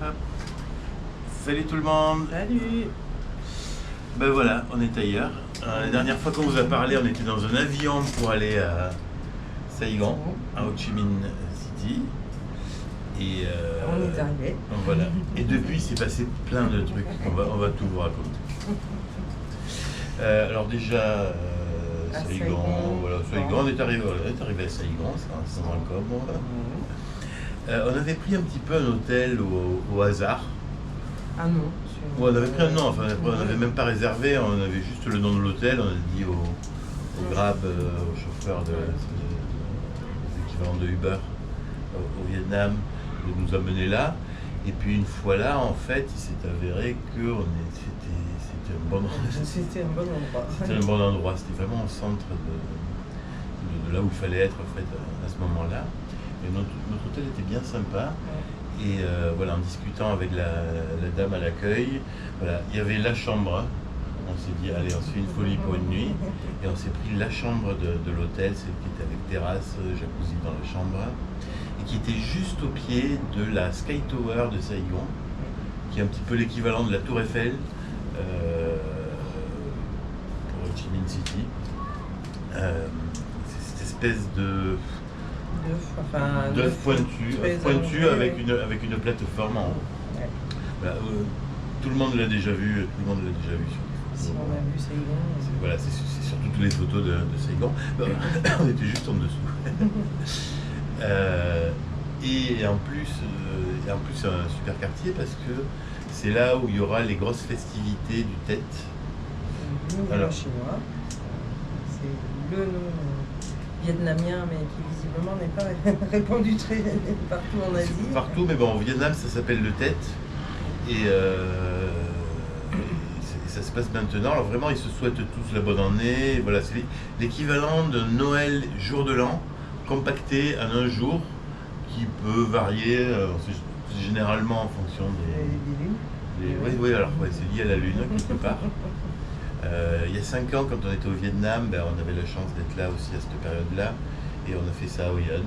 Hop. Salut tout le monde. Salut. Ben voilà, on est ailleurs. La dernière fois qu'on vous a parlé, on était dans un avion pour aller à Saigon, à Ho Chi Minh City. Et On est arrivé. voilà. Et depuis, il s'est passé plein de trucs. On va tout vous raconter. Alors déjà, Saigon, voilà, Saigon, on est arrivé à Saigon, c'est un moment on avait pris un petit peu un hôtel au hasard. Ah non. On avait pris un nom, enfin on n'avait même pas réservé, on avait juste le nom de l'hôtel, on a dit au Grab, au chauffeur de l'équivalent de Uber au Vietnam de nous amener là. Et puis une fois là, en fait, il s'est avéré que c'était un bon endroit. C'était un bon endroit. C'était un bon endroit, c'était vraiment au centre de là où il fallait être en fait à ce moment-là. Et notre hôtel était bien sympa. Et voilà, en discutant avec la dame à l'accueil, voilà, il y avait la chambre. On s'est dit, allez, on se fait une folie pour une nuit. Et on s'est pris la chambre de l'hôtel, celle qui était avec terrasse, jacuzzi dans la chambre, et qui était juste au pied de la Sky Tower de Saigon, qui est un petit peu l'équivalent de la Tour Eiffel pour Ho Chi Minh City. C'est cette espèce d'œuf pointu avec une plateforme en haut. Ouais. Voilà, tout le monde l'a déjà vu, Si on a vu Saigon. Voilà, c'est surtout toutes les photos de Saigon. On était juste en dessous. Et en plus, c'est un super quartier parce que c'est là où il y aura les grosses festivités du Tet. Le nouvel chinois. C'est le nom vietnamien, mais qui visiblement n'est pas répandu très partout en Asie. Partout, mais bon, au Vietnam, ça s'appelle le Tet. Et ça se passe maintenant. Alors vraiment, ils se souhaitent tous la bonne année. Voilà, c'est l'équivalent de Noël jour de l'an, compacté en un jour, qui peut varier généralement en fonction des lunes. Oui, alors c'est lié à la lune quelque part. Il y a 5 ans, quand on était au Vietnam, on avait la chance d'être là aussi à cette période-là, et on a fait ça à Hoi An.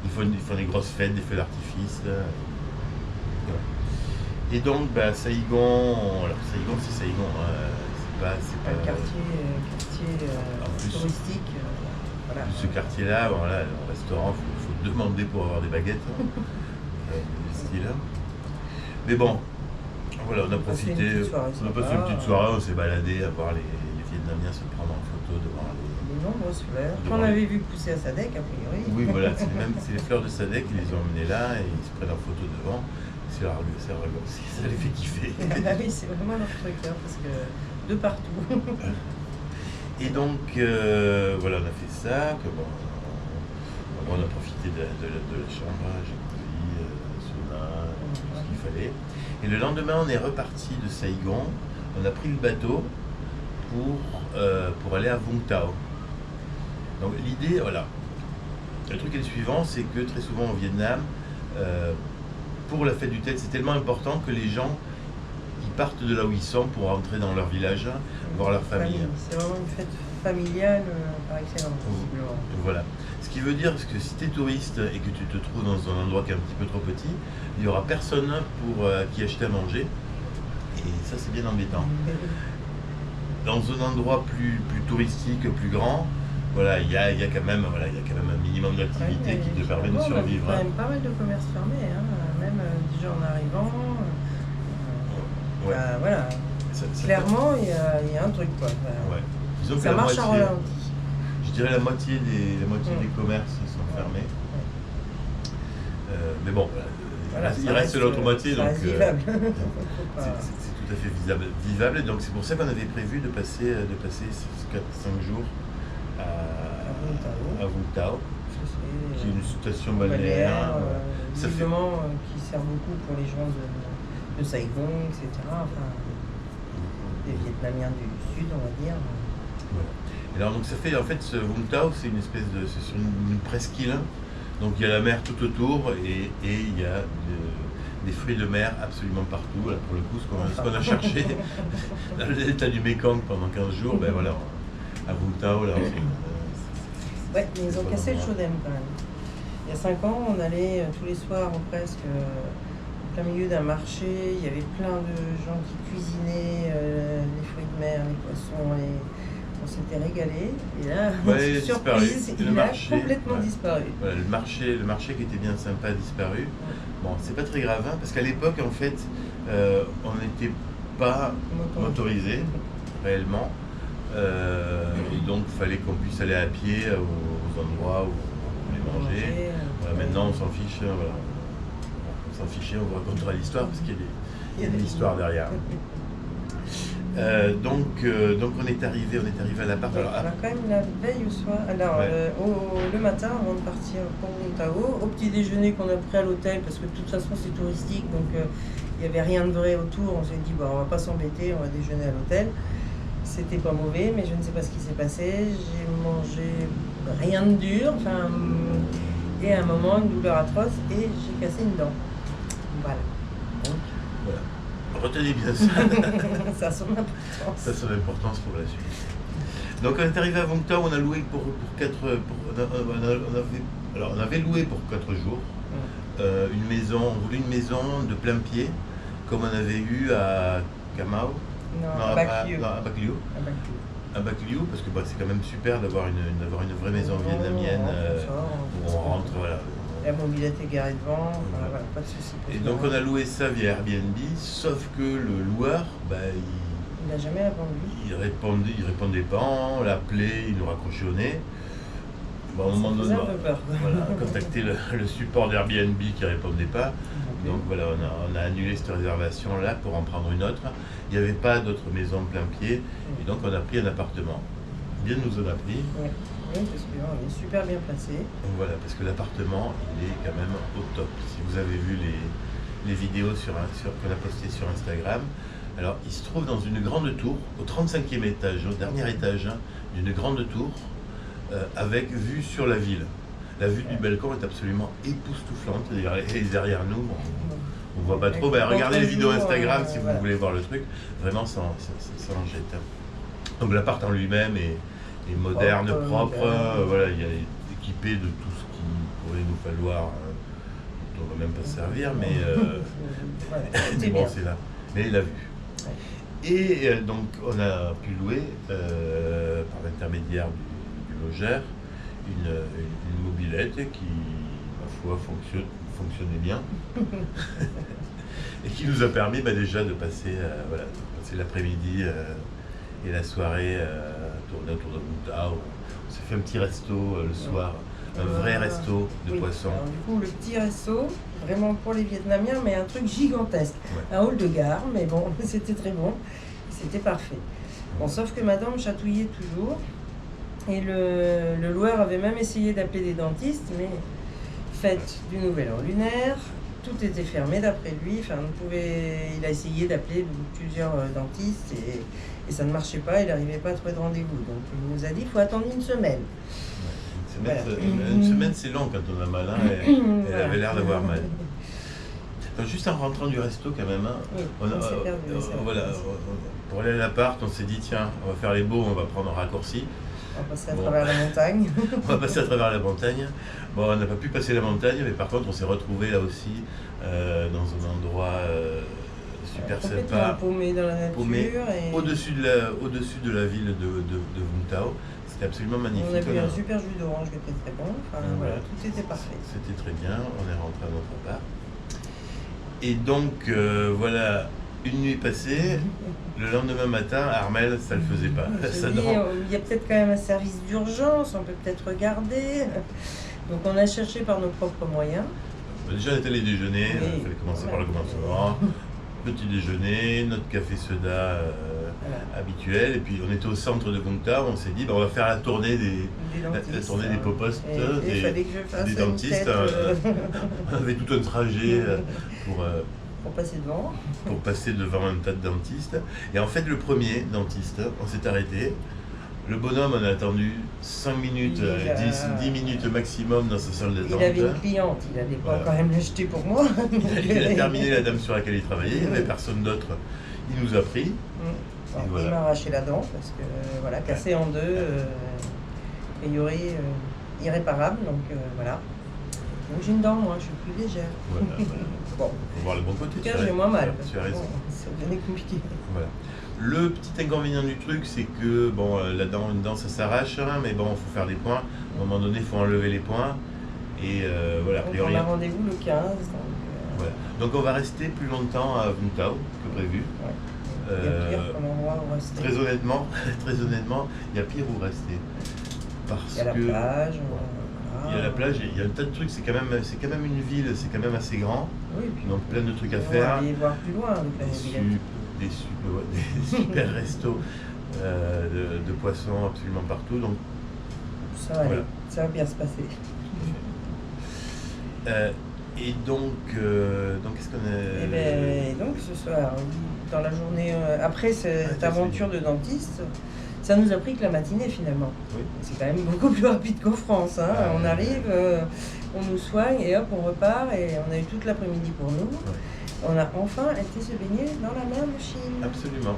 Ils font des grosses fêtes, des feux d'artifice. Et donc, Saigon, alors Saigon c'est Saigon, c'est pas un quartier touristique. Voilà. Ce quartier-là, voilà, le restaurant, il faut demander pour avoir des baguettes, du style. Mais bon, voilà, on a profité, on a passé une petite soirée, on s'est baladé à voir les Vietnamiens se prendre en photo devant les nombreuses fleurs qu'on avait vu pousser à Sadek, a priori. Oui, voilà, c'est les fleurs de Sadek, ils les ont emmenées là et ils se prennent en photo devant. Ça les fait kiffer. Ah oui, c'est vraiment leur truc, parce que de partout. Et donc, voilà, on a fait ça. On a profité de la chambre, jacuzzi, sauna, tout ce qu'il fallait. Et le lendemain, on est reparti de Saigon. On a pris le bateau pour aller à Vung Tau. Donc l'idée, voilà. Le truc est le suivant, c'est que très souvent au Vietnam, pour la fête du Tet, c'est tellement important que les gens ils partent de là où ils sont pour rentrer dans leur village, voir leur famille. C'est vraiment une fête familiale par excellence. Voilà. Ce qui veut dire que si tu es touriste et que tu te trouves dans un endroit qui est un petit peu trop petit, il n'y aura personne pour qui acheter à manger. Et ça, c'est bien embêtant. Dans un endroit plus touristique, plus grand, voilà, il y a quand même un minimum d'activité qui te permet de survivre. Il y a quand même pas mal de commerces fermés, même déjà en arrivant. Voilà. Clairement, il y a un truc, quoi. Disons ça marche en ralenti. Je dirais la moitié des commerces sont fermés. Mais bon, il reste l'autre moitié, donc c'est tout à fait vivable. Et donc c'est pour ça qu'on avait prévu de passer 4-5 jours à Vung Tau, qui est une station balnéaire. Qui sert beaucoup pour les gens de Saigon, etc. Enfin, des Vietnamiens du Sud, on va dire. Voilà. Et alors donc ça fait en fait ce Vung Tau, c'est sur une presqu'île. Donc il y a la mer tout autour et il y a des fruits de mer absolument partout. Là, pour le coup, ce qu'on a cherché dans le delta du Mekong pendant 15 jours, voilà, à Vung Tau, là. Ouais, mais ils ont cassé le Chaudem quand même. Il y a 5 ans, on allait tous les soirs ou presque plein milieu d'un marché, il y avait plein de gens qui cuisinaient les fruits de mer, les poissons, on s'était régalé. Et là, Ouais, surprise, il a complètement disparu. Voilà, le marché qui était bien sympa a disparu. Bon, c'est pas très grave, hein, parce qu'à l'époque, en fait, on n'était pas motorisé réellement. Et donc, il fallait qu'on puisse aller à pied aux endroits où on voulait manger. Voilà, maintenant, on s'en fiche. Voilà. On s'en fichait, on vous racontera l'histoire parce qu'il y a une histoire derrière. Donc on est arrivé à l'appart. Alors, quand même la veille au soir, alors le matin avant de partir pour Vung Tau, au petit déjeuner qu'on a pris à l'hôtel parce que de toute façon c'est touristique donc il n'y avait rien de vrai autour, on s'est dit bon, on va pas s'embêter, on va déjeuner à l'hôtel. C'était pas mauvais mais je ne sais pas ce qui s'est passé, j'ai mangé rien de dur, enfin, et à un moment une douleur atroce et j'ai cassé une dent. Voilà. Donc, voilà. Retenez bien ça. Ça a son importance. Ça a son importance pour la suite. Donc on est arrivé à Vung Tau, on a loué pour 4 on avait loué pour 4 jours une maison, on voulait une maison de plein pied comme on avait eu à Kamau. À Bac Lieu. À Bac Lieu, parce que c'est quand même super d'avoir une vraie maison vietnamienne où on rentre, voilà. La mobilette est garée devant, voilà, pas de soucis. Et donc on a loué ça via Airbnb, sauf que le loueur, il n'a jamais répondu. Il répondait pas, on l'appelait, il nous raccrochait au nez. Bon, à un moment donné, on a contacté le support d'Airbnb qui répondait pas. Donc voilà, on a annulé cette réservation-là pour en prendre une autre. Il n'y avait pas d'autre maison plein pied, et donc on a pris un appartement. Bien nous en a pris. Oui, parce qu'on est super bien placé. Donc voilà, parce que l'appartement, il est quand même au top. Si vous avez vu les vidéos qu'on a postées sur Instagram, alors il se trouve dans une grande tour, au 35e étage, au dernier étage d'une grande tour, avec vue sur la ville. La vue du balcon est absolument époustouflante. Et derrière nous, on ne voit pas trop. Regardez les vidéos Instagram si vous voulez voir le truc. Vraiment, ça en jette. Donc l'appart en lui-même est moderne, propre, voilà, il est équipé de tout ce qui pourrait nous falloir, on ne va même pas se servir, mais bon, c'est là. Mais il a vu. Et donc on a pu louer, par l'intermédiaire du logeur, une mobilette qui, ma foi, fonctionnait bien. Et qui nous a permis déjà de passer l'après-midi et la soirée tourner autour de Vung Tau. On s'est fait un petit resto le soir, un vrai resto de poisson. Alors, du coup, le petit resto, vraiment pour les Vietnamiens, mais un truc gigantesque. Un hall de gare, mais bon, c'était très bon, c'était parfait. Bon, sauf que madame chatouillait toujours, et le loueur avait même essayé d'appeler des dentistes, mais fête du nouvel an lunaire, tout était fermé d'après lui, enfin, il a essayé d'appeler plusieurs dentistes, et ça ne marchait pas, il n'arrivait pas à trouver de rendez-vous. Donc il nous a dit qu'il faut attendre une semaine. Une semaine, c'est long quand on a mal, et elle avait l'air d'avoir mal. Donc, juste en rentrant du resto quand même, pour aller à l'appart, on s'est dit tiens, on va faire les beaux, on va prendre un raccourci. On va passer à travers la montagne. On va passer à travers la montagne. Bon, on n'a pas pu passer la montagne, mais par contre on s'est retrouvé là aussi dans un endroit super sympa, paumé dans la nature, au-dessus de la ville de Vung Tau. C'était absolument magnifique. On a bu un super jus d'orange qui était très bon. Enfin, voilà, tout était parfait. C'était très bien. On est rentré à notre part. Et donc voilà, une nuit passée. Le lendemain matin, Armel, ça le faisait pas. Il y a peut-être quand même un service d'urgence. On peut peut-être regarder. Donc on a cherché par nos propres moyens. Déjà on est allé déjeuner. Il fallait commencer par le commencement. Petit déjeuner, notre café soda habituel, et puis on était au centre de Vung Tau, on s'est dit on va faire la tournée des popostes, des dentistes. On avait tout un trajet pour passer devant. Pour passer devant un tas de dentistes. Et en fait le premier dentiste, on s'est arrêté. Le bonhomme, on a attendu 5 minutes, 10 minutes maximum dans sa salle d'attente. Il avait une cliente, il n'avait pas quand même l'acheté pour moi. Il a terminé la dame sur laquelle il travaillait, il n'y avait personne d'autre. Il nous a pris. Il m'a arraché la dent parce que cassé en deux, a priori irréparable. Donc voilà. Donc j'ai une dent, moi, je suis plus légère. Voilà. Bon. Faut voir le bon côté. En tout cas, j'ai moins mal. Tu as raison. Bon, ça devenait compliqué. Voilà. Le petit inconvénient du truc, c'est que bon, une dent ça s'arrache, hein, mais bon, il faut faire des points. À un moment donné, il faut enlever les points. Et voilà, a Donc priori. on a rendez-vous le 15. Voilà. Donc on va rester plus longtemps à Vung Tau que prévu. Ouais. Il y a pire comme endroit où rester. Très honnêtement, il y a pire où rester. Parce Il y a la que plage. il y a la plage, il y a un tas de trucs. C'est quand même une ville, c'est quand même assez grand. Oui, puis Donc plein de trucs à on va faire. aller voir plus loin avec la mobilette. Des super restos de poissons absolument partout. Donc Ça va aller, voilà. ça va bien se passer. Et donc qu'est-ce qu'on a Et donc ce soir, dans la journée, après cette aventure de dentiste, ça nous a pris que la matinée finalement. Oui. C'est quand même beaucoup plus rapide qu'en France. Hein. On arrive, on nous soigne et hop, on repart et on a eu toute l'après-midi pour nous. Ouais. On a enfin été se baigner dans la mer de Chine. Absolument.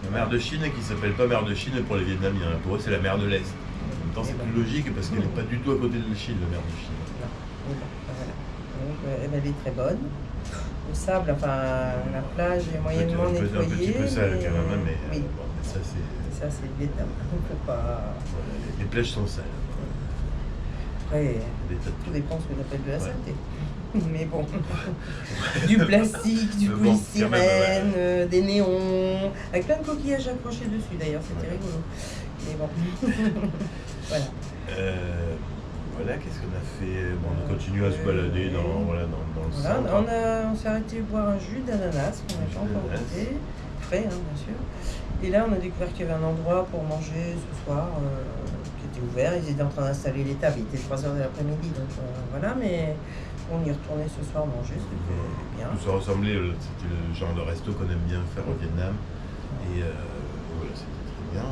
La mer de Chine qui s'appelle pas mer de Chine pour les Vietnamiens. Pour eux, c'est la mer de l'Est. En même temps, c'est plus logique parce qu'elle n'est pas du tout à côté de la Chine, la mer de Chine. Non. Voilà. Donc, elle est très bonne. Le sable, enfin, la plage est moyennement nettoyée. Un petit peu sale quand même, mais, oui. bon, mais ça c'est. Ça, c'est le Vietnam. On peut pas. Voilà, les plages sont sales. Après, Des tas de tout trucs. dépend ce qu'on appelle de la Ouais. saleté. Mais bon, du plastique, du Mais bon, quand même, polystyrène, des néons, avec plein de coquillages accrochés dessus d'ailleurs, c'était Ouais. rigolo. Mais bon, voilà. Voilà, qu'est-ce qu'on a fait? Bon, on continue à se balader dans le Voilà, centre. on s'est arrêté boire un jus d'ananas qu'on n'a pas encore goûté, frais hein, bien sûr. Et là, on a découvert qu'il y avait un endroit pour manger ce soir qui était ouvert. Ils étaient en train d'installer les tables, il était 3h de l'après-midi, donc voilà, mais on y retournait ce soir manger, c'était bien. Tout ça ressemblait, c'était le genre de resto qu'on aime bien faire au Vietnam. Et voilà, c'était très bien.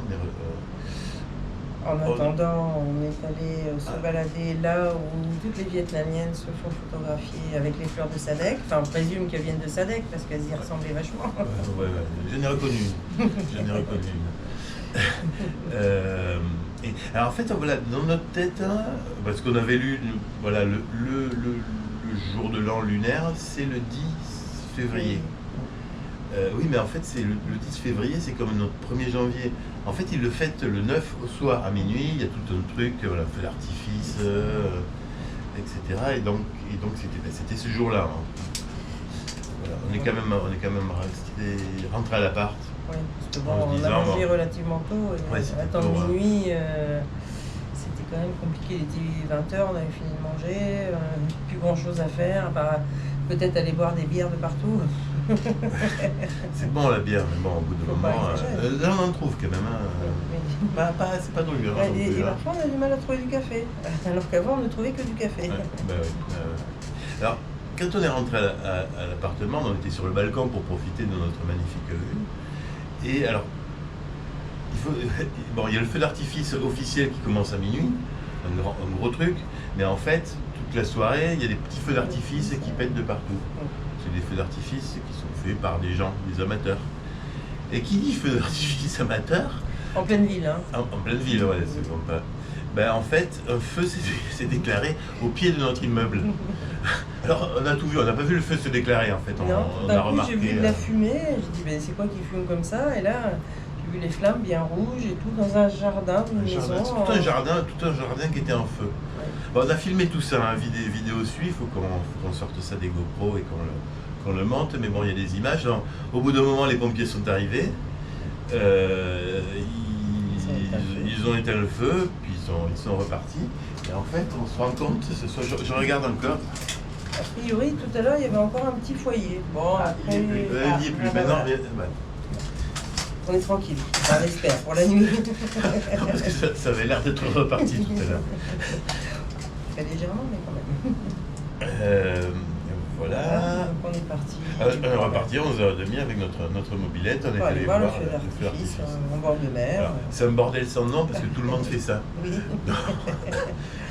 En attendant, on est allé se balader là où toutes les Vietnamiennes se font photographier avec les fleurs de Sadek. Enfin, on présume qu'elles viennent de Sadek parce qu'elles y ressemblaient vachement. Ouais. J'en ai reconnu une. Et, alors en fait, voilà, dans notre tête, hein, parce qu'on avait lu, voilà, le jour de l'an lunaire, c'est le 10 février. Oui, mais en fait, c'est le 10 février, c'est comme notre 1er janvier. En fait, ils le fêtent le 9 au soir, à minuit, il y a tout un truc, voilà, feu d'artifice, etc. Et donc c'était ce jour-là. Hein. Voilà, on est quand même rentré à l'appart. Oui, parce que bon, on a mangé relativement tôt. Et attendre minuit, c'était quand même compliqué. Il était 20h, on avait fini de manger, plus grand chose à faire, à part peut-être aller boire des bières de partout. C'est bon la bière, mais bon, au bout de moment, là on en trouve quand même. Oui. C'est pas drôle. Et parfois on a du mal à trouver du café, alors qu'avant on ne trouvait que du café. Oui. Alors, quand on est rentré à l'appartement, on était sur le balcon pour profiter de notre magnifique vue. Et alors, il y a le feu d'artifice officiel qui commence à minuit, un gros truc, mais en fait, toute la soirée, il y a des petits feux d'artifice qui pètent de partout. C'est des feux d'artifice qui sont faits par des gens, des amateurs. Et qui dit feu d'artifice amateur? En pleine ville, hein. En pleine ville, ouais, c'est bon pas. Ben, en fait, un feu s'est déclaré au pied de notre immeuble. Alors, on a tout vu, on n'a pas vu le feu se déclarer en fait. On a remarqué. J'ai vu de la fumée, j'ai dit ben, c'est quoi qui fume comme ça? Et là, j'ai vu les flammes bien rouges et tout dans un jardin d'une maison. Tout un jardin qui était en feu. Ouais. Bon, on a filmé tout ça, hein, vidéo suit, il faut qu'on sorte ça des GoPro et qu'on le monte, mais bon, il y a des images. Alors, au bout d'un moment, les pompiers sont arrivés. Ils ont éteint le feu, puis ils sont repartis. Et en fait, on se rend compte, je regarde encore. A priori, tout à l'heure, il y avait encore un petit foyer. Bon, après. Il n'y est plus. Maintenant, on est tranquille, on espère, pour la nuit. Parce que ça avait l'air d'être reparti tout à l'heure. Très légèrement, mais quand même. Voilà. Donc on est parti. On est reparti à 11h30 avec notre mobilette. On est allé voir le feu d'artifice en bord de mer. Voilà. C'est un bordel sans nom parce que tout le monde fait ça. Oui.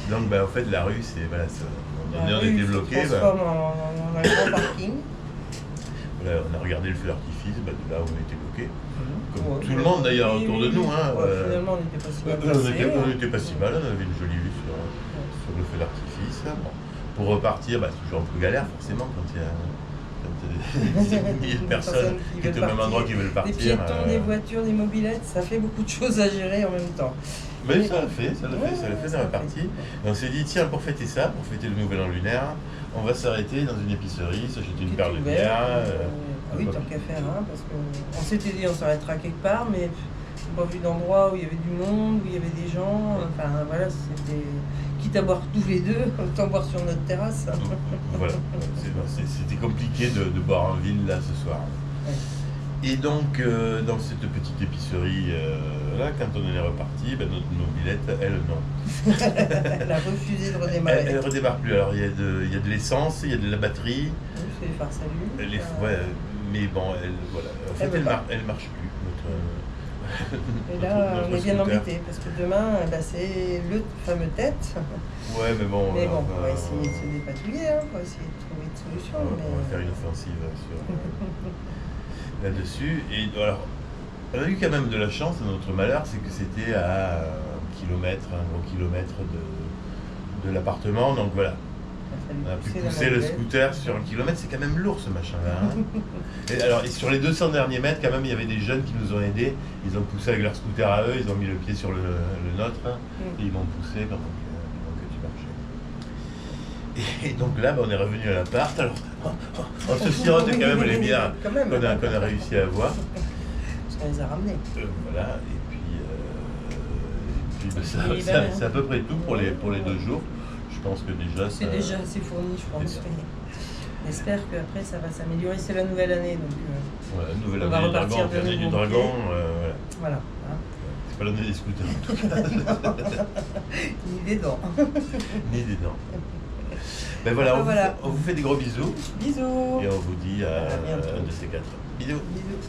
Donc en fait, la rue, c'est. Voilà, on était bloqué. On transforme en un grand parking. Voilà, on a regardé le feu d'artifice, de là où on était bloqué. Comme tout le monde d'ailleurs autour de nous. Hein, finalement, on n'était pas si mal. On n'était pas si mal, on avait une jolie vue sur le feu d'artifice. Bon. pour repartir, bah, c'est toujours un peu galère forcément quand il y a des milliers de personnes qui étaient au même endroit qui veulent partir. Des piétons, des voitures, des mobylettes, ça fait beaucoup de choses à gérer en même temps. Mais ça l'a fait, ça l'a partie. Et on s'est dit, tiens, pour fêter ça, pour fêter le nouvel an lunaire, on va s'arrêter dans une épicerie, s'acheter une paire de bière. Ah oui, tant qu'à faire, hein, parce qu'on s'était dit on s'arrêtera quelque part, mais on n'a pas vu d'endroit où il y avait du monde, où il y avait des gens. Enfin voilà, c'était quitte à boire tous les deux, autant boire sur notre terrasse. Voilà, c'était compliqué de boire en ville là ce soir. Ouais. Et donc, dans cette petite épicerie là, quand on est reparti, ben, notre mobilette, elle, non. Elle a refusé de redémarrer. Elle redémarre plus. Alors, il y a de l'essence, il y a de la batterie. Oui, c'est les phares salut. Ouais, mais bon, voilà. En fait, elle marche plus. Et là, on est bien embêtés parce que demain, bah, c'est le fameux tête. Ouais, mais bon. Mais bon, on va essayer de se dépatouiller, hein, on va essayer de trouver une solution. On va faire une offensive là-dessus. Et alors, on a eu quand même de la chance, notre malheur, c'est que c'était à un gros kilomètre de l'appartement. Donc voilà, on a pu pousser le scooter sur 1 kilomètre. C'est quand même lourd ce machin-là. Hein. Et sur les 200 derniers mètres, quand même, il y avait des jeunes qui nous ont aidés. Ils ont poussé avec leur scooter à eux, ils ont mis le pied sur le nôtre et ils m'ont poussé pendant que tu marchais. Et donc là, on est revenu à l'appart. Alors, on se sirote quand même les bières qu'on a réussi à avoir. Parce qu'on les a ramenés. Voilà, et puis c'est à peu près tout pour les 2 jours. Je pense que déjà c'est déjà assez fourni, je pense. On espère qu'après ça va s'améliorer. C'est la nouvelle année, donc nouvelle année du dragon, l'année du dragon. Voilà. C'est pas l'année des scooters en tout cas. Ni des dents. Ni des dents. Ben voilà, on vous fait des gros bisous. Bisous. Et on vous dit à bientôt. un de ces 4. Bisous. Bisous.